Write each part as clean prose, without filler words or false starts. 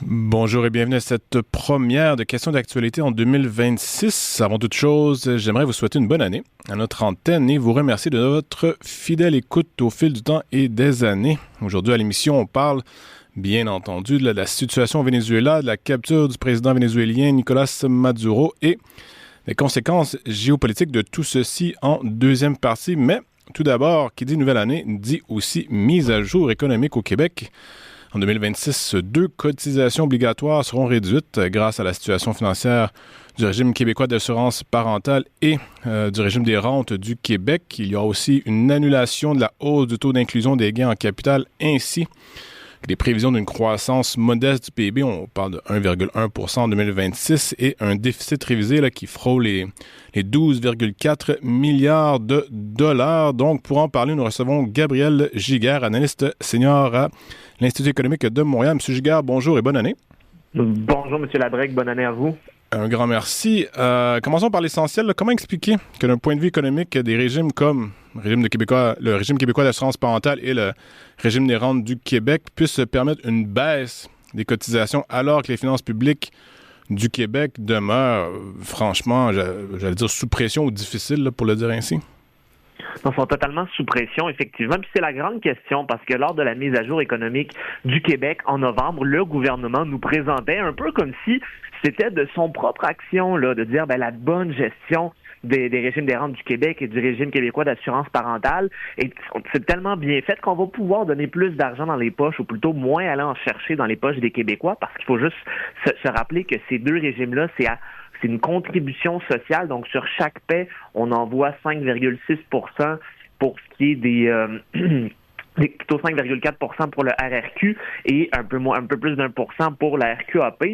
Bonjour et bienvenue à cette première de questions d'actualité en 2026. Avant toute chose, j'aimerais vous souhaiter une bonne année à notre antenne et vous remercier de votre fidèle écoute au fil du temps et des années. Aujourd'hui à l'émission, on parle bien entendu de la situation au Venezuela, de la capture du président vénézuélien Nicolás Maduro et des conséquences géopolitiques de tout ceci en deuxième partie. Mais tout d'abord, qui dit nouvelle année, dit aussi mise à jour économique au Québec. En 2026, 2 cotisations obligatoires seront réduites grâce à la situation financière du régime québécois d'assurance parentale et du régime des rentes du Québec. Il y aura aussi une annulation de la hausse du taux d'inclusion des gains en capital ainsi que des prévisions d'une croissance modeste du PIB. On parle de 1,1 % en 2026 et un déficit révisé là, qui frôle les 12,4 milliards de dollars. Donc, pour en parler, nous recevons Gabriel Giguère, analyste senior à l'Institut économique de Montréal. Monsieur Giguère, bonjour et bonne année. Bonjour, M. Labrec. Bonne année à vous. Un grand merci. Commençons par l'essentiel. Comment expliquer que d'un point de vue économique, des régimes comme le régime québécois d'assurance parentale et le régime des rentes du Québec puissent se permettre une baisse des cotisations alors que les finances publiques du Québec demeurent, franchement, j'allais dire sous pression ou difficiles, là, pour le dire ainsi? Ils sont totalement sous pression, effectivement. Puis c'est la grande question, parce que lors de la mise à jour économique du Québec en novembre, le gouvernement nous présentait un peu comme si c'était de son propre action, là, de dire la bonne gestion des régimes des rentes du Québec et du régime québécois d'assurance parentale. Et c'est tellement bien fait qu'on va pouvoir donner plus d'argent dans les poches, ou plutôt moins aller en chercher dans les poches des Québécois, parce qu'il faut juste se rappeler que ces deux régimes-là, c'est une contribution sociale. Donc, sur chaque paie, on envoie 5,6 % pour ce qui est plutôt 5,4 % pour le RRQ et un peu plus d'1% pour la RQAP.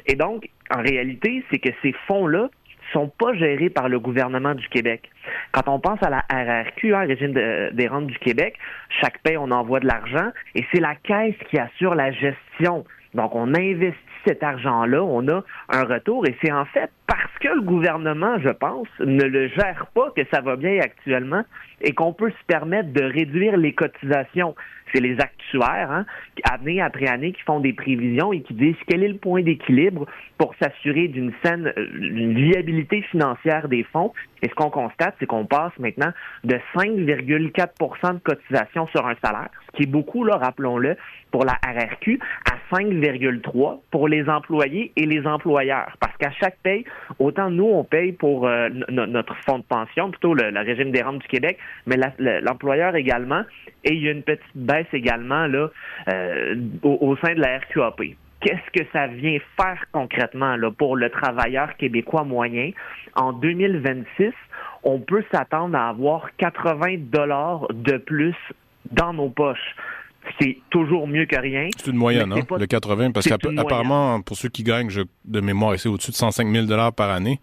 Et donc, en réalité, c'est que ces fonds-là sont pas gérés par le gouvernement du Québec. Quand on pense à la RRQ, régime des rentes du Québec, chaque paie, on envoie de l'argent et c'est la Caisse qui assure la gestion. Donc, on investit cet argent-là, on a un retour et c'est en fait parce que le gouvernement, je pense, ne le gère pas que ça va bien actuellement et qu'on peut se permettre de réduire les cotisations. C'est les actuaires, année après année, qui font des prévisions et qui disent quel est le point d'équilibre pour s'assurer d'une viabilité financière des fonds. Et ce qu'on constate, c'est qu'on passe maintenant de 5,4 % de cotisation sur un salaire, ce qui est beaucoup, là, rappelons-le, pour la RRQ, à 5,3 % pour les employés et les employeurs. Parce qu'à chaque paye, autant nous, on paye pour notre fonds de pension, plutôt le régime des rentes du Québec, mais l'employeur également. Et il y a une petite baisse également là au sein de la RQAP. Qu'est-ce que ça vient faire concrètement là, pour le travailleur québécois moyen? En 2026, on peut s'attendre à avoir 80 $ de plus dans nos poches. C'est toujours mieux que rien. C'est une moyenne, le 80, parce qu'apparemment, pour ceux qui gagnent de mémoire ici au-dessus de 105 000 $ par année,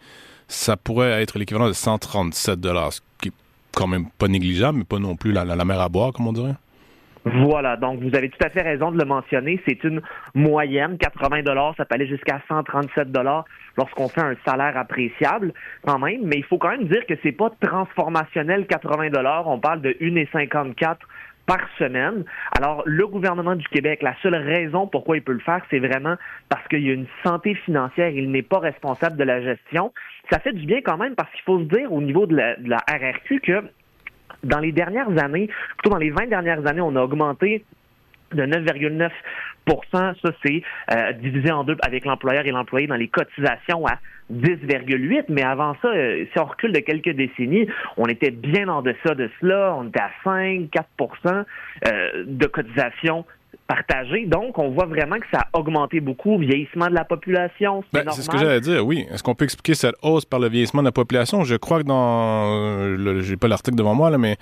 ça pourrait être l'équivalent de 137 $, ce qui est quand même pas négligeable, mais pas non plus la mer à boire, comme on dirait. Voilà, donc vous avez tout à fait raison de le mentionner. C'est une moyenne, 80 $, ça peut aller jusqu'à 137 $ lorsqu'on fait un salaire appréciable quand même, mais il faut quand même dire que c'est pas transformationnel 80 $, on parle de 1,54 $ par semaine. Alors, le gouvernement du Québec, la seule raison pourquoi il peut le faire, c'est vraiment parce qu'il y a une santé financière. Il n'est pas responsable de la gestion. Ça fait du bien quand même parce qu'il faut se dire au niveau de la RRQ que dans les dernières années, plutôt dans les 20 dernières années, on a augmenté de 9,9 %. Ça, c'est divisé en deux avec l'employeur et l'employé dans les cotisations à 10,8 %. Mais avant ça, si on recule de quelques décennies, on était bien en deçà de cela. On était à 5-4 % de cotisations partagées. Donc, on voit vraiment que ça a augmenté beaucoup. Vieillissement de la population, c'est normal. C'est ce que j'allais dire, oui. Est-ce qu'on peut expliquer cette hausse par le vieillissement de la population? Je crois que j'ai pas l'article devant moi, là, mais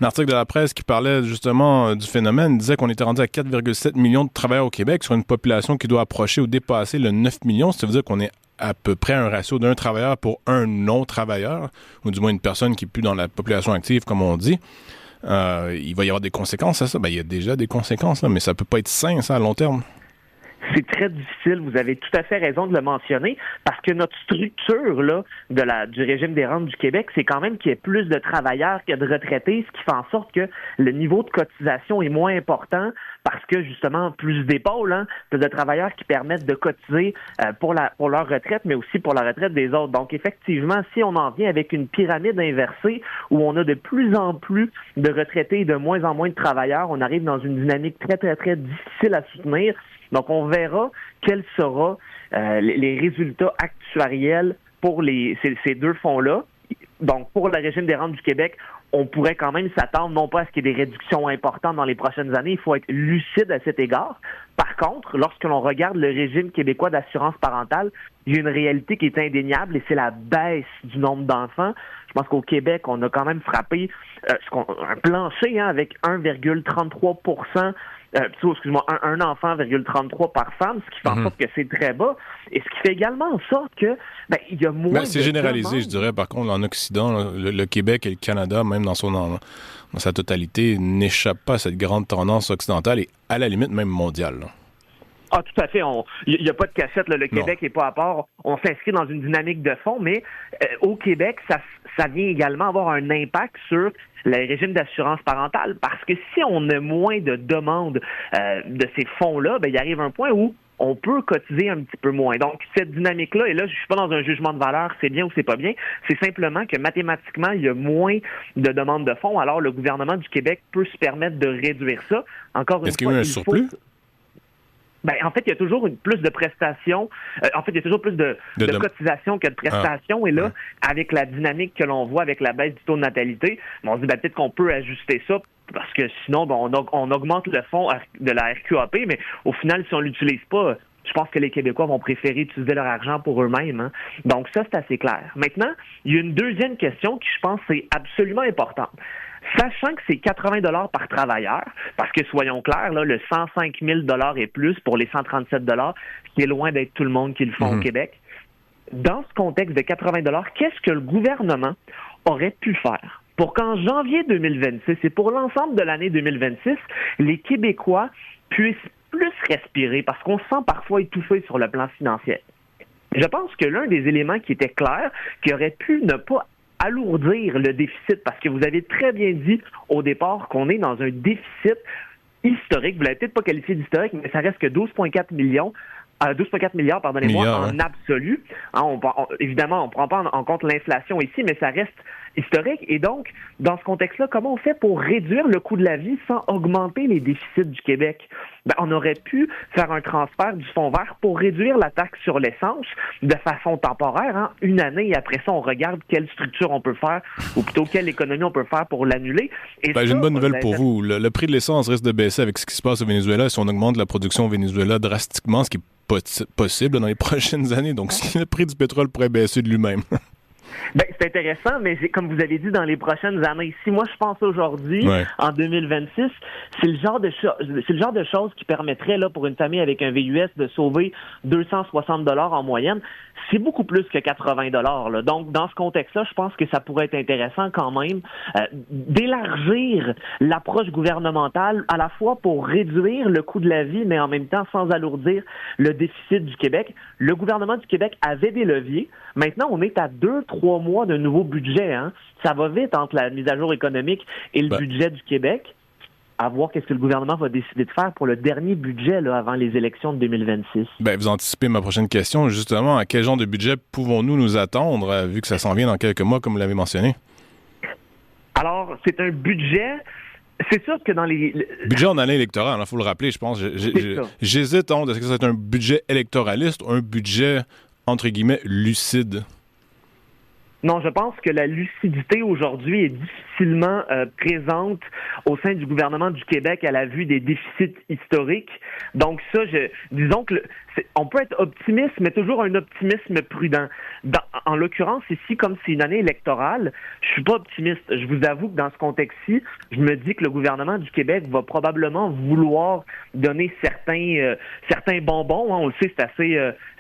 un article de la presse qui parlait justement du phénomène disait qu'on était rendu à 4,7 millions de travailleurs au Québec sur une population qui doit approcher ou dépasser le 9 millions. Ça veut dire qu'on est à peu près un ratio d'un travailleur pour un non-travailleur, ou du moins une personne qui n'est plus dans la population active, comme on dit. Il va y avoir des conséquences à ça. Il y a déjà des conséquences, là, mais ça peut pas être sain, ça, à long terme. C'est très difficile, vous avez tout à fait raison de le mentionner, parce parce que notre structure là du régime des rentes du Québec, c'est quand même qu'il y ait plus de travailleurs que de retraités, ce qui fait en sorte que le niveau de cotisation est moins important parce que justement plus d'épaules, plus de travailleurs qui permettent de cotiser pour leur retraite, mais aussi pour la retraite des autres. Donc effectivement, si on en vient avec une pyramide inversée où on a de plus en plus de retraités et de moins en moins de travailleurs, on arrive dans une dynamique très, très, très difficile à soutenir. Donc, on verra quels seront les résultats actuariels pour ces deux fonds-là. Donc, pour le régime des rentes du Québec, on pourrait quand même s'attendre, non pas à ce qu'il y ait des réductions importantes dans les prochaines années, il faut être lucide à cet égard. Par contre, lorsque l'on regarde le régime québécois d'assurance parentale, il y a une réalité qui est indéniable et c'est la baisse du nombre d'enfants. Je pense qu'au Québec, on a quand même frappé un plancher avec 1,33%. Un enfant, 1,33 par femme, ce qui fait en sorte que c'est très bas. Et ce qui fait également en sorte que il y a moins c'est généralisé, je dirais. Par contre, en Occident, le Québec et le Canada, même dans sa totalité, n'échappent pas à cette grande tendance occidentale et à la limite même mondiale. Là. Ah, tout à fait. Il n'y a pas de cachette. Là. Le Québec n'est pas à part. On s'inscrit dans une dynamique de fond, mais au Québec, ça vient également avoir un impact sur le régime d'assurance parentale. Parce que si on a moins de demandes de ces fonds-là, il arrive un point où on peut cotiser un petit peu moins. Donc, cette dynamique-là, et là, je suis pas dans un jugement de valeur, c'est bien ou c'est pas bien, c'est simplement que mathématiquement, il y a moins de demandes de fonds, alors le gouvernement du Québec peut se permettre de réduire ça. Encore une fois, est-ce qu'il y a eu un surplus? En fait, il y a toujours plus de prestations. Il y a toujours plus de cotisations que de prestations. Et là, avec la dynamique que l'on voit avec la baisse du taux de natalité, on se dit peut-être qu'on peut ajuster ça parce que sinon, on augmente le fonds de la RQAP, mais au final, si on l'utilise pas, je pense que les Québécois vont préférer utiliser leur argent pour eux-mêmes. Donc ça, c'est assez clair. Maintenant, il y a une deuxième question qui, je pense, est absolument importante. Sachant que c'est 80 $ par travailleur, parce que soyons clairs, là, le 105 000 $ et plus pour les 137 $, qui est loin d'être tout le monde qui le font au Québec. Dans ce contexte de 80 $, qu'est-ce que le gouvernement aurait pu faire pour qu'en janvier 2026 et pour l'ensemble de l'année 2026, les Québécois puissent plus respirer parce qu'on se sent parfois étouffé sur le plan financier? Je pense que l'un des éléments qui était clair, qui aurait pu ne pas alourdir le déficit, parce que vous avez très bien dit au départ qu'on est dans un déficit historique. Vous l'avez peut-être pas qualifié d'historique, mais ça reste que 12,4 milliards, en absolu. Évidemment, on ne prend pas en compte l'inflation ici, mais ça reste historique. Et donc, dans ce contexte-là, comment on fait pour réduire le coût de la vie sans augmenter les déficits du Québec? On aurait pu faire un transfert du fonds vert pour réduire la taxe sur l'essence de façon temporaire. Une année, et après ça, on regarde quelle structure on peut faire, ou plutôt quelle économie on peut faire pour l'annuler. J'ai une bonne nouvelle pour vous. Le prix de l'essence risque de baisser avec ce qui se passe au Venezuela si on augmente la production au Venezuela drastiquement, ce qui est possible dans les prochaines années. Donc, si le prix du pétrole pourrait baisser de lui-même. C'est intéressant, mais comme vous avez dit, dans les prochaines années, si moi je pense aujourd'hui, en 2026, c'est le genre de choses qui permettrait là pour une famille avec un VUS de sauver 260 $ en moyenne. C'est beaucoup plus que 80 $. Là. Donc, dans ce contexte-là, je pense que ça pourrait être intéressant quand même d'élargir l'approche gouvernementale à la fois pour réduire le coût de la vie, mais en même temps sans alourdir le déficit du Québec. Le gouvernement du Québec avait des leviers. Maintenant, on est à 2-3 mois de nouveau budget. Ça va vite entre la mise à jour économique et le budget du Québec. À voir qu'est-ce que le gouvernement va décider de faire pour le dernier budget là, avant les élections de 2026. Vous anticipez ma prochaine question. Justement, à quel genre de budget pouvons-nous nous attendre, vu que ça s'en vient dans quelques mois, comme vous l'avez mentionné? Alors, c'est un budget... C'est sûr que dans les... Budget en année électorale, il faut le rappeler, je pense. J'hésite entre est-ce que c'est un budget électoraliste ou un budget, entre guillemets, lucide? Non, je pense que la lucidité aujourd'hui est difficilement présente au sein du gouvernement du Québec à la vue des déficits historiques. Donc ça, disons que on peut être optimiste, mais toujours un optimisme prudent. En l'occurrence, ici, comme c'est une année électorale, je suis pas optimiste. Je vous avoue que dans ce contexte-ci, je me dis que le gouvernement du Québec va probablement vouloir donner certains bonbons. On le sait, c'est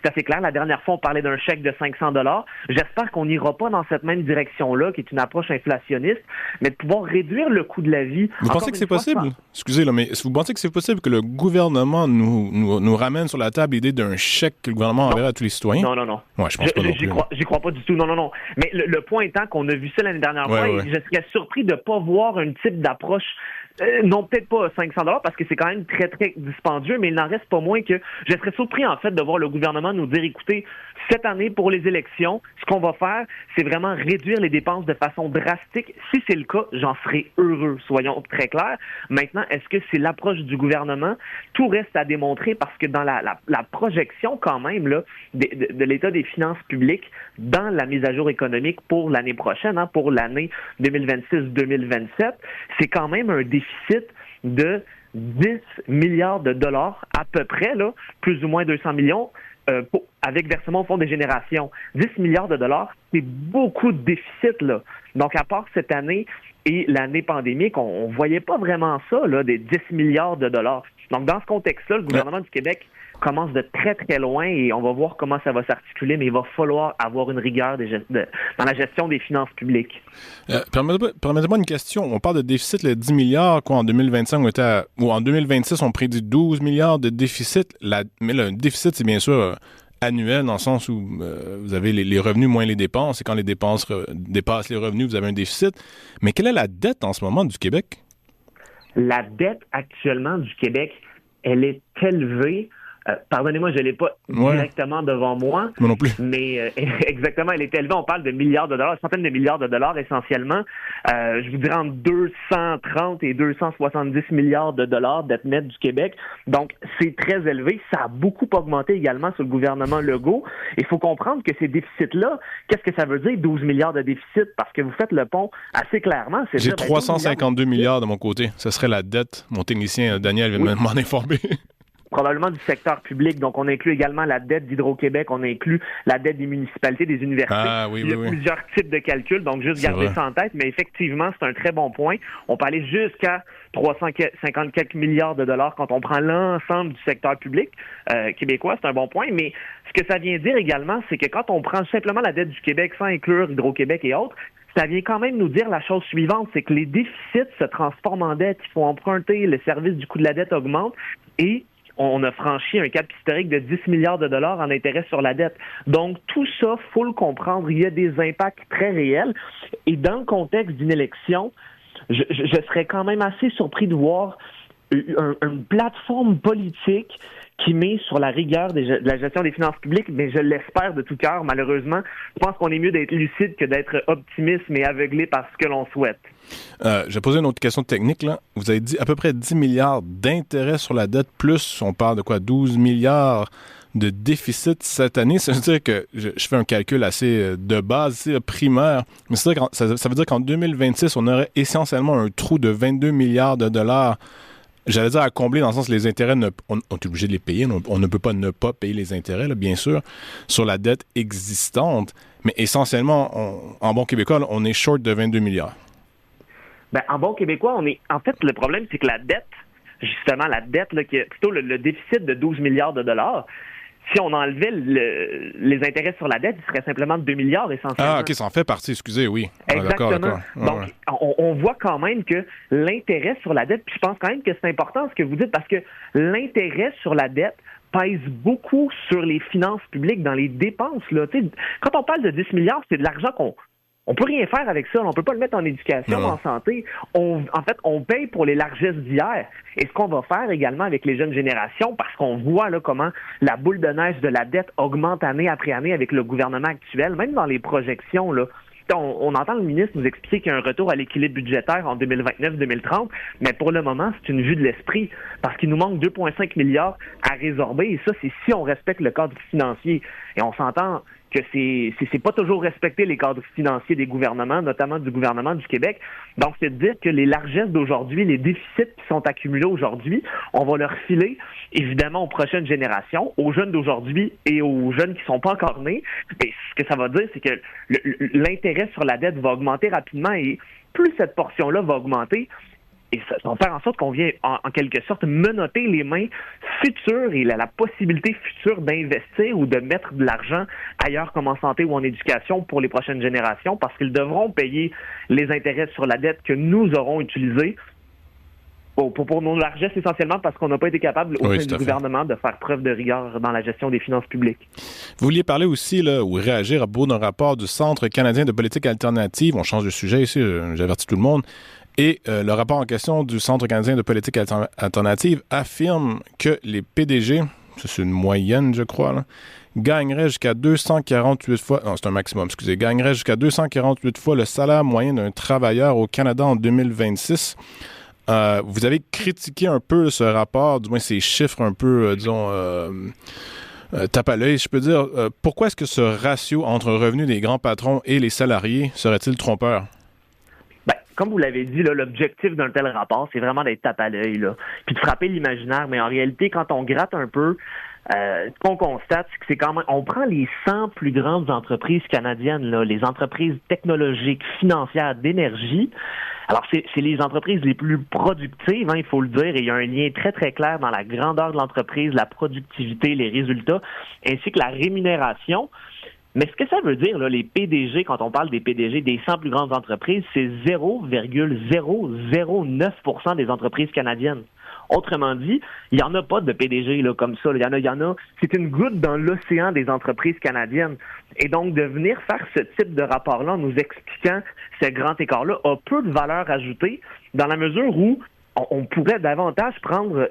assez clair. La dernière fois, on parlait d'un chèque de 500 $. J'espère qu'on n'ira pas pas dans cette même direction-là, qui est une approche inflationniste, mais de pouvoir réduire le coût de la vie. Vous pensez que c'est possible? Excusez, là, mais vous pensez que c'est possible que le gouvernement nous ramène sur la table l'idée d'un chèque que le gouvernement enverrait à tous les citoyens? Non. Ouais, je pense pas non plus. J'y crois pas du tout. Non. Mais le point étant qu'on a vu ça l'année dernière fois, et je serais surpris de pas voir un type d'approche. Non, peut-être pas $500 parce que c'est quand même très, très dispendieux, mais il n'en reste pas moins que je serais surpris, en fait, de voir le gouvernement nous dire, écoutez, cette année, pour les élections, ce qu'on va faire, c'est vraiment réduire les dépenses de façon drastique. Si c'est le cas, j'en serais heureux, soyons très clairs. Maintenant, est-ce que c'est l'approche du gouvernement? Tout reste à démontrer parce que dans la projection, quand même, là, de l'état des finances publiques dans la mise à jour économique pour l'année prochaine, pour l'année 2026-2027, c'est quand même un déficit de 10 milliards de dollars à peu près, là, plus ou moins 200 millions, avec versement au Fonds des générations. 10 milliards de dollars, c'est beaucoup de déficit, là. Donc, à part cette année et l'année pandémique, on ne voyait pas vraiment ça, là, des 10 milliards de dollars. Donc, dans ce contexte-là, le gouvernement du Québec commence de très, très loin et on va voir comment ça va s'articuler, mais il va falloir avoir une rigueur dans la gestion des finances publiques. Permettez-moi une question. On parle de déficit, le 10 milliards, quoi, en 2025, ou en 2026, on prédit 12 milliards de déficit. Mais le déficit, c'est bien sûr annuel, dans le sens où vous avez les revenus moins les dépenses, et quand les dépenses dépassent les revenus, vous avez un déficit. Mais quelle est la dette en ce moment du Québec? La dette actuellement du Québec, elle est élevée. Pardonnez-moi, je ne l'ai pas directement devant moi. Moi non plus. Mais exactement, elle est élevée. On parle de milliards de dollars, centaines de milliards de dollars essentiellement. Je vous dirais entre 230 et 270 milliards de dollars dette nette du Québec. Donc, c'est très élevé. Ça a beaucoup augmenté également sous le gouvernement Legault. Il faut comprendre que ces déficits-là, qu'est-ce que ça veut dire, 12 milliards de déficit? Parce que vous faites le pont assez clairement. J'ai 352 milliards de mon côté. Ce serait la dette. Mon technicien Daniel vient de m'en informer. Probablement du secteur public. Donc, on inclut également la dette d'Hydro-Québec, on inclut la dette des municipalités, des universités. Il y a plusieurs types de calculs, donc juste garder ça en tête. Mais effectivement, c'est un très bon point. On peut aller jusqu'à 350 quelques milliards de dollars quand on prend l'ensemble du secteur public québécois. C'est un bon point. Mais ce que ça vient dire également, c'est que quand on prend simplement la dette du Québec sans inclure Hydro-Québec et autres, ça vient quand même nous dire la chose suivante, c'est que les déficits se transforment en dette. Il faut emprunter, le service du coût de la dette augmente et on a franchi un cap historique de 10 milliards de dollars en intérêt sur la dette. Donc, tout ça, il faut le comprendre, il y a des impacts très réels. Et dans le contexte d'une élection, je serais quand même assez surpris de voir une plateforme politique qui met sur la rigueur de la gestion des finances publiques, mais je l'espère de tout cœur, malheureusement. Je pense qu'on est mieux d'être lucide que d'être optimiste, mais aveuglé par ce que l'on souhaite. Je vais poser une autre question technique, là. Vous avez dit à peu près 10 milliards d'intérêts sur la dette, plus on parle de quoi? 12 milliards de déficit cette année. Ça veut dire que je fais un calcul assez de base, assez primaire, mais ça veut dire qu'en 2026, on aurait essentiellement un trou de 22 milliards de dollars. J'allais dire à combler, dans le sens que les intérêts, on est obligé de les payer. On ne peut pas ne pas payer les intérêts, là, bien sûr, sur la dette existante. Mais essentiellement, en bon québécois, on est short de 22 milliards. Ben, en bon québécois, en fait, le problème, c'est que la dette, justement, plutôt le déficit de 12 milliards de dollars, si on enlevait les intérêts sur la dette, il serait simplement de 2 milliards essentiellement. Ah, OK, ça en fait partie, excusez, oui. Exactement. D'accord. Donc, on voit quand même que l'intérêt sur la dette, puis je pense quand même que c'est important ce que vous dites, parce que l'intérêt sur la dette pèse beaucoup sur les finances publiques, dans les dépenses. Là. Quand on parle de 10 milliards, c'est de l'argent on peut rien faire avec ça. On peut pas le mettre en éducation, en santé. En fait, on paye pour les largesses d'hier. Et ce qu'on va faire également avec les jeunes générations, parce qu'on voit là comment la boule de neige de la dette augmente année après année avec le gouvernement actuel, même dans les projections, là. On entend le ministre nous expliquer qu'il y a un retour à l'équilibre budgétaire en 2029-2030, mais pour le moment, c'est une vue de l'esprit, parce qu'il nous manque 2,5 milliards à résorber, et ça, c'est si on respecte le cadre financier. Et on s'entend que c'est pas toujours respecter les cadres financiers des gouvernements, notamment du gouvernement du Québec. Donc, c'est de dire que les largesses d'aujourd'hui, les déficits qui sont accumulés aujourd'hui, on va leur filer, évidemment, aux prochaines générations, aux jeunes d'aujourd'hui et aux jeunes qui sont pas encore nés. Et ce que ça va dire, c'est que l'intérêt sur la dette va augmenter rapidement et plus cette portion-là va augmenter, Et ça va faire en sorte qu'on vient, en quelque sorte, menotter les mains futures et la possibilité future d'investir ou de mettre de l'argent ailleurs comme en santé ou en éducation pour les prochaines générations, parce qu'ils devront payer les intérêts sur la dette que nous aurons utilisée pour nos largesses, essentiellement parce qu'on n'a pas été capable au sein du gouvernement de faire preuve de rigueur dans la gestion des finances publiques. Vous vouliez parler aussi, là, ou réagir à propos d'un rapport du Centre canadien de politique alternative. On change de sujet ici, j'avertis tout le monde. Et le rapport en question du Centre canadien de politique alternative affirme que les PDG, ça c'est une moyenne, je crois, là, gagneraient jusqu'à 248 fois, non, c'est un maximum, excusez, gagneraient jusqu'à 248 fois le salaire moyen d'un travailleur au Canada en 2026. Vous avez critiqué un peu ce rapport, du moins ces chiffres un peu, tape à l'œil, je peux dire. Pourquoi est-ce que ce ratio entre revenus des grands patrons et les salariés serait-il trompeur? Ben, comme vous l'avez dit, là, l'objectif d'un tel rapport, c'est vraiment d'être tape à l'œil, là, puis de frapper l'imaginaire. Mais en réalité, quand on gratte un peu, ce qu'on constate, c'est que c'est quand même, on prend les 100 plus grandes entreprises canadiennes, là, les entreprises technologiques, financières, d'énergie. Alors, c'est les entreprises les plus productives, il faut le dire, et il y a un lien très, très clair dans la grandeur de l'entreprise, la productivité, les résultats, ainsi que la rémunération. Mais ce que ça veut dire, là, les PDG, quand on parle des PDG des 100 plus grandes entreprises, c'est 0,009% des entreprises canadiennes. Autrement dit, il n'y en a pas de PDG là, comme ça. Il y en a. C'est une goutte dans l'océan des entreprises canadiennes. Et donc, de venir faire ce type de rapport-là en nous expliquant ce grand écart-là a peu de valeur ajoutée dans la mesure où on pourrait davantage prendre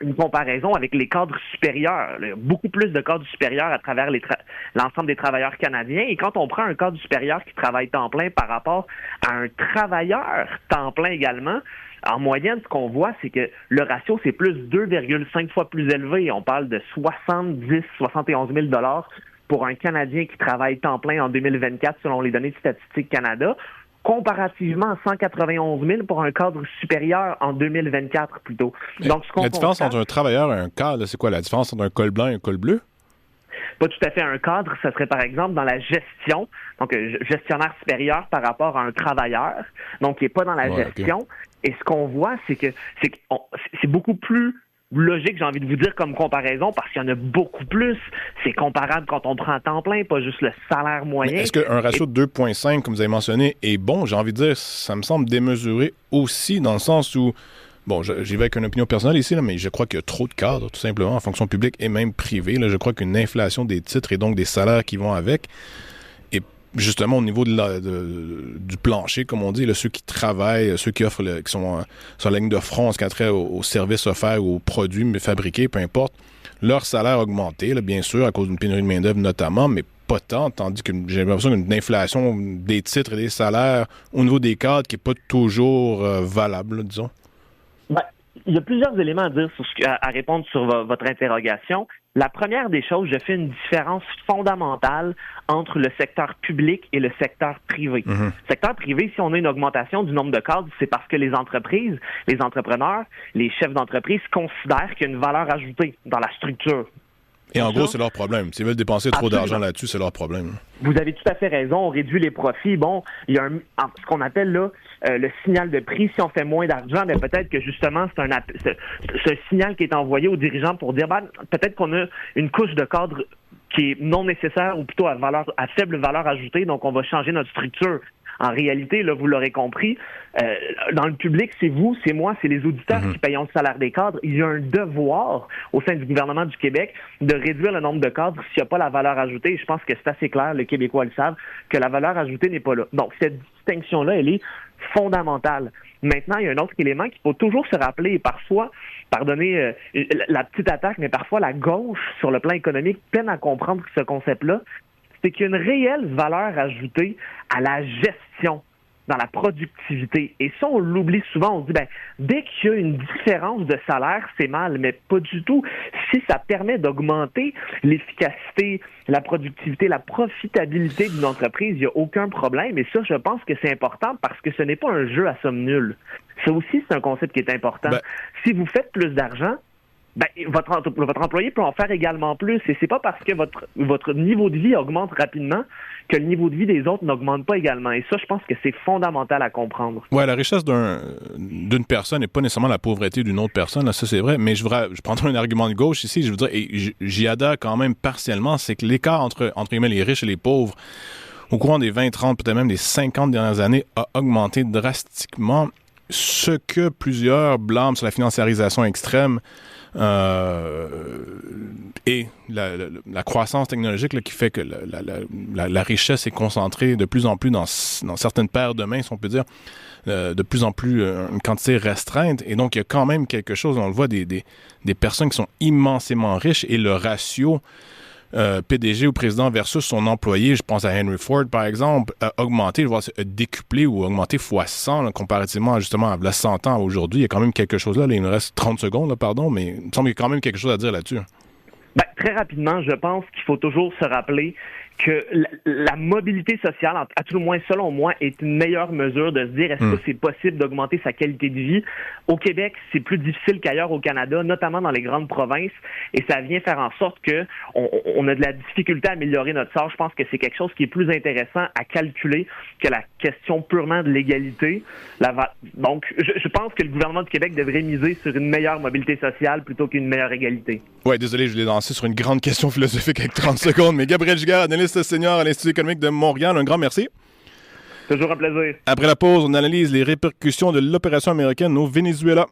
une comparaison avec les cadres supérieurs. Il y a beaucoup plus de cadres supérieurs à travers l'ensemble des travailleurs canadiens. Et quand on prend un cadre supérieur qui travaille temps plein par rapport à un travailleur temps plein également, en moyenne, ce qu'on voit, c'est que le ratio, c'est plus 2,5 fois plus élevé. On parle de 71 000 $ pour un Canadien qui travaille temps plein en 2024, selon les données de Statistique Canada, comparativement à 191 000 pour un cadre supérieur en 2024 plutôt. Donc, la différence entre un travailleur et un cadre, c'est quoi la différence entre un col blanc et un col bleu? Pas tout à fait un cadre, ça serait par exemple dans la gestion, donc gestionnaire supérieur par rapport à un travailleur, donc qui n'est pas dans la gestion. Okay. Et ce qu'on voit, c'est beaucoup plus logique, j'ai envie de vous dire, comme comparaison, parce qu'il y en a beaucoup plus. C'est comparable quand on prend temps plein, pas juste le salaire moyen. Mais est-ce qu'un ratio de 2,5, comme vous avez mentionné, est bon? J'ai envie de dire, ça me semble démesuré aussi, dans le sens où, bon, j'y vais avec une opinion personnelle ici, là, mais je crois qu'il y a trop de cadres, tout simplement, en fonction publique et même privée. Là, je crois qu'une inflation des titres et donc des salaires qui vont avec, et justement au niveau du plancher, comme on dit, là, ceux qui travaillent, ceux qui offrent, qui sont sur la ligne de front en ce qui a trait aux services offerts ou aux produits fabriqués, peu importe, leur salaire a augmenté, là, bien sûr, à cause d'une pénurie de main-d'œuvre notamment, mais pas tant, tandis que j'ai l'impression qu'une inflation des titres et des salaires au niveau des cadres qui n'est pas toujours valable, là, disons. Ben, il y a plusieurs éléments à dire à répondre sur votre interrogation. La première des choses, je fais une différence fondamentale entre le secteur public et le secteur privé. Mm-hmm. Secteur privé, si on a une augmentation du nombre de cadres, c'est parce que les entreprises, les entrepreneurs, les chefs d'entreprise considèrent qu'il y a une valeur ajoutée dans la structure. Et en gros, c'est leur problème. S'ils veulent dépenser trop d'argent là-dessus, c'est leur problème. Vous avez tout à fait raison. On réduit les profits. Bon, il y a ce qu'on appelle là le signal de prix. Si on fait moins d'argent, mais peut-être que justement, c'est ce signal qui est envoyé aux dirigeants pour dire peut-être qu'on a une couche de cadre qui est non nécessaire ou plutôt à faible valeur ajoutée, donc on va changer notre structure. En réalité, là, vous l'aurez compris, dans le public, c'est vous, c'est moi, c'est les auditeurs qui payons le salaire des cadres. Il y a un devoir au sein du gouvernement du Québec de réduire le nombre de cadres s'il n'y a pas la valeur ajoutée. Et je pense que c'est assez clair, les Québécois le savent, que la valeur ajoutée n'est pas là. Donc, cette distinction-là, elle est fondamentale. Maintenant, il y a un autre élément qu'il faut toujours se rappeler, et parfois, pardonnez la petite attaque, mais parfois la gauche, sur le plan économique, peine à comprendre ce concept-là, c'est qu'il y a une réelle valeur ajoutée à la gestion, dans la productivité. Et ça, on l'oublie souvent. On dit, dès qu'il y a une différence de salaire, c'est mal, mais pas du tout. Si ça permet d'augmenter l'efficacité, la productivité, la profitabilité d'une entreprise, il n'y a aucun problème. Et ça, je pense que c'est important parce que ce n'est pas un jeu à somme nulle. Ça aussi, c'est un concept qui est important. Si vous faites plus d'argent, Ben, votre employé peut en faire également plus. Et c'est pas parce que votre niveau de vie augmente rapidement que le niveau de vie des autres n'augmente pas également. Et ça, je pense que c'est fondamental à comprendre. Ouais, la richesse d'une personne n'est pas nécessairement la pauvreté d'une autre personne, là, ça c'est vrai, mais je prendrai un argument de gauche ici, je veux dire, et j'y adhère quand même partiellement, c'est que l'écart entre guillemets, les riches et les pauvres, au courant des 20, 30, peut-être même des 50 dernières années, a augmenté drastiquement, ce que plusieurs blâment sur la financiarisation extrême et la croissance technologique là, qui fait que la richesse est concentrée de plus en plus dans certaines paires de mains, si on peut dire, de plus en plus une quantité restreinte. Et donc, il y a quand même quelque chose, on le voit, des personnes qui sont immensément riches et le ratio PDG ou président versus son employé, je pense à Henry Ford par exemple, a augmenté, je vois, a décuplé ou augmenté fois 100 là, comparativement justement à 100 ans aujourd'hui. Il y a quand même quelque chose là, il nous reste 30 secondes, là, pardon, mais il me semble qu'il y a quand même quelque chose à dire là-dessus. Ben, très rapidement, je pense qu'il faut toujours se rappeler que la mobilité sociale, à tout le moins selon moi, est une meilleure mesure de se dire est-ce que c'est possible d'augmenter sa qualité de vie. Au Québec, c'est plus difficile qu'ailleurs au Canada, notamment dans les grandes provinces, et ça vient faire en sorte que on a de la difficulté à améliorer notre sort. Je pense que c'est quelque chose qui est plus intéressant à calculer que la question purement de l'égalité. Donc, je pense que le gouvernement du Québec devrait miser sur une meilleure mobilité sociale plutôt qu'une meilleure égalité. Ouais, désolé, je l'ai lancé sur une grande question philosophique avec 30 secondes, mais Gabriel Giguère, analyste senior à l'Institut économique de Montréal, un grand merci. Toujours un plaisir. Après la pause, on analyse les répercussions de l'opération américaine au Venezuela.